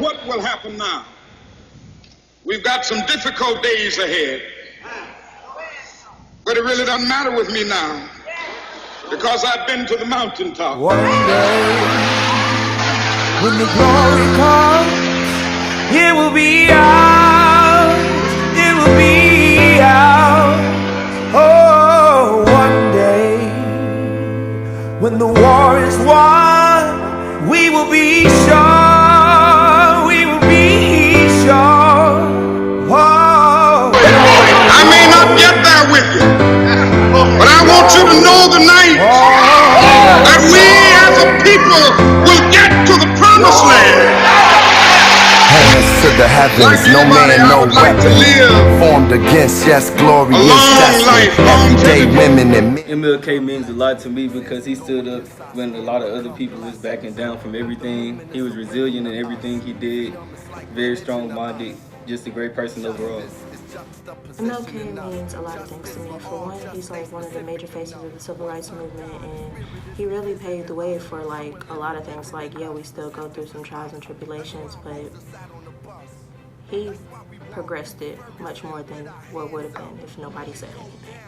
what will happen now. We've got some difficult days ahead. But it really doesn't matter with me now, because I've been to the mountaintop. One day, when the glory comes, it will be ours, it will be ours. Oh, one day, when the war is won, we will be sure, we will be sure. Oh, I may not get there with you, but I want you to know tonight that we as a people will get to the promised land. Hands to the heavens, no man, no weapon formed against, yes, glorious destiny. Everyday women and men. MLK means a lot to me because he stood up when a lot of other people was backing down from everything. He was resilient in everything he did, very strong-minded, just a great person overall. MLK means a lot of things to me. For one, he's like one of the major faces of the civil rights movement, and he really paved the way for like a lot of things. Like, yeah, we still go through some trials and tribulations, but he progressed it much more than what would have been if nobody said anything.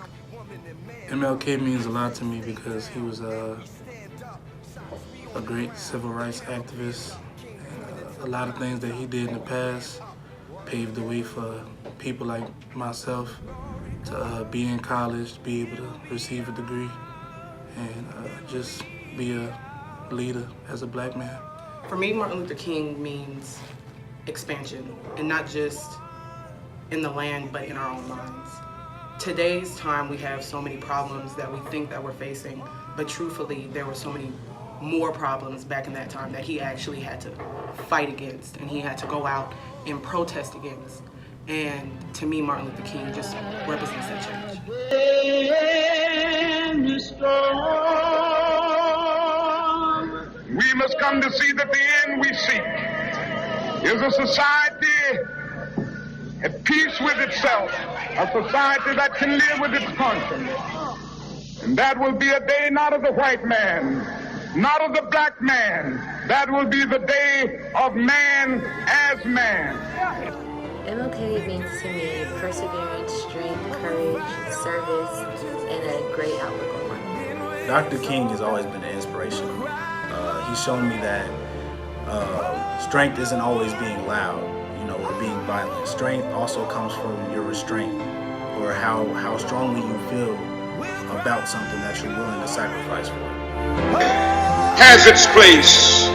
MLK means a lot to me because he was a great civil rights activist. And, a lot of things that he did in the past paved the way for people like myself to be in college, be able to receive a degree, and just be a leader as a black man. For me, Martin Luther King means expansion, and not just in the land, but in our own minds. Today's time, we have so many problems that we think that we're facing, but truthfully, there were so many more problems back in that time that he actually had to fight against, and he had to go out and protest against. And to me, Martin Luther King just represents that change. We must come to see that the end we seek is a society at peace with itself, a society that can live with its conscience. And that will be a day not of the white man, not of the black man. That will be the day of man as man. MLK means to me perseverance, strength, courage, service, and a great outlook on life. Dr. King has always been an inspiration. He's shown me that strength isn't always being loud, or being violent. Strength also comes from your restraint, or how strongly you feel about something that you're willing to sacrifice for. Has its place,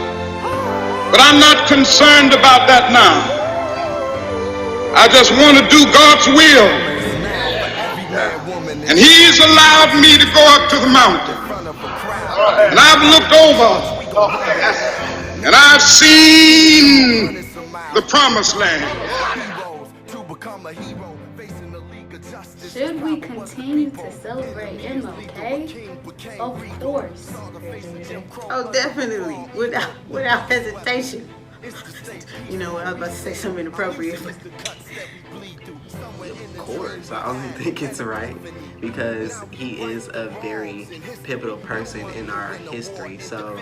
but I'm not concerned about that now. I just want to do God's will, and He's allowed me to go up to the mountain, and I've looked over, and I've seen the promised land. Should we continue to celebrate MLK? Of course. Oh, definitely, without hesitation. You know, I was about to say something inappropriate. Of course, I only think it's right because he is a very pivotal person in our history. So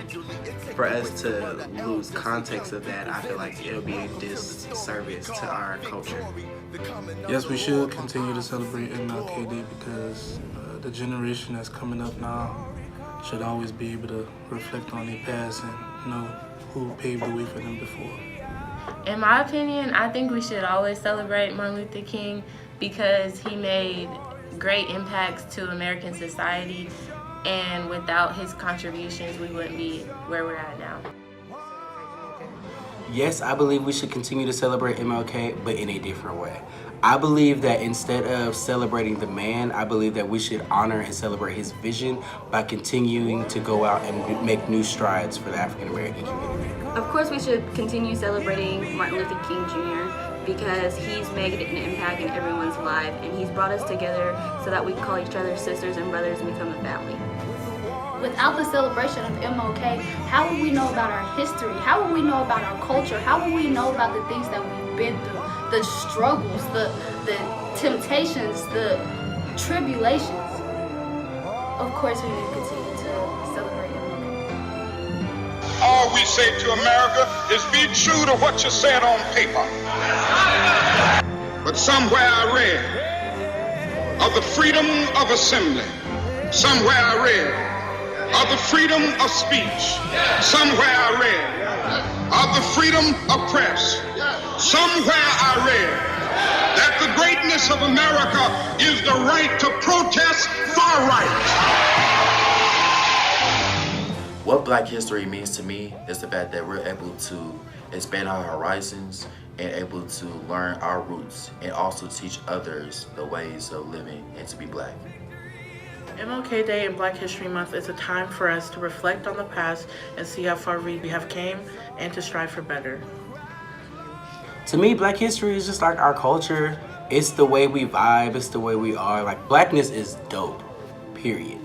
for us to lose context of that, I feel like it'll be a disservice to our culture. Yes, we should continue to celebrate MLK Day because the generation that's coming up now should always be able to reflect on their past and know who paved the way for them before. In my opinion, I think we should always celebrate Martin Luther King because he made great impacts to American society, and without his contributions, we wouldn't be where we're at now. Yes, I believe we should continue to celebrate MLK, but in a different way. I believe that instead of celebrating the man, I believe that we should honor and celebrate his vision by continuing to go out and make new strides for the African American community. Of course, we should continue celebrating Martin Luther King Jr. because he's made an impact in everyone's life, and he's brought us together so that we can call each other sisters and brothers and become a family. Without the celebration of MLK, how would we know about our history? How would we know about our culture? How would we know about the things that we've been through? The struggles, the temptations, the tribulations. Of course, we need to continue to celebrate MLK. all we say to America is be true to what you said on paper. But somewhere I read of the freedom of assembly. Somewhere I read of the freedom of speech. Somewhere I read of the freedom of press. Somewhere I read that the greatness of America is the right to protest far right. What Black history means to me is the fact that we're able to expand our horizons and able to learn our roots and also teach others the ways of living and to be Black. MLK Day and Black History Month is a time for us to reflect on the past and see how far we have came and to strive for better. To me, Black history is just like our culture. It's the way we vibe, it's the way we are. Like, Blackness is dope, period.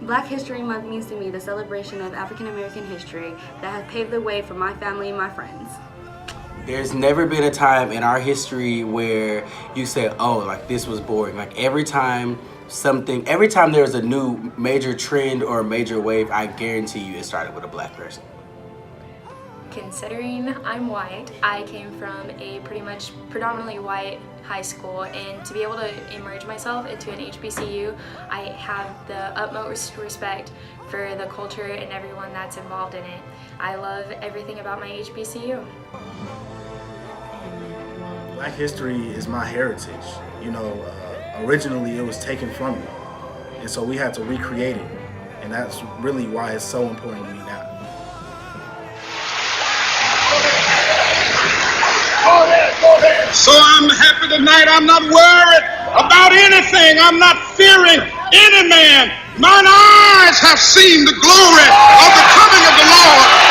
Black History Month means to me the celebration of African American history that has paved the way for my family and my friends. There's never been a time in our history where you say, oh, like this was boring. Like every time there's a new major trend or a major wave, I guarantee you it started with a Black person. Considering I'm white, I came from a pretty much predominantly white high school, and to be able to immerse myself into an HBCU, I have the utmost respect for the culture and everyone that's involved in it. I love everything about my HBCU. Black history is my heritage. You know, originally it was taken from me, and so we had to recreate it, and that's really why it's so important to me now. So I'm happy tonight. I'm not worried about anything. I'm not fearing any man. Mine eyes have seen the glory of the coming of the Lord.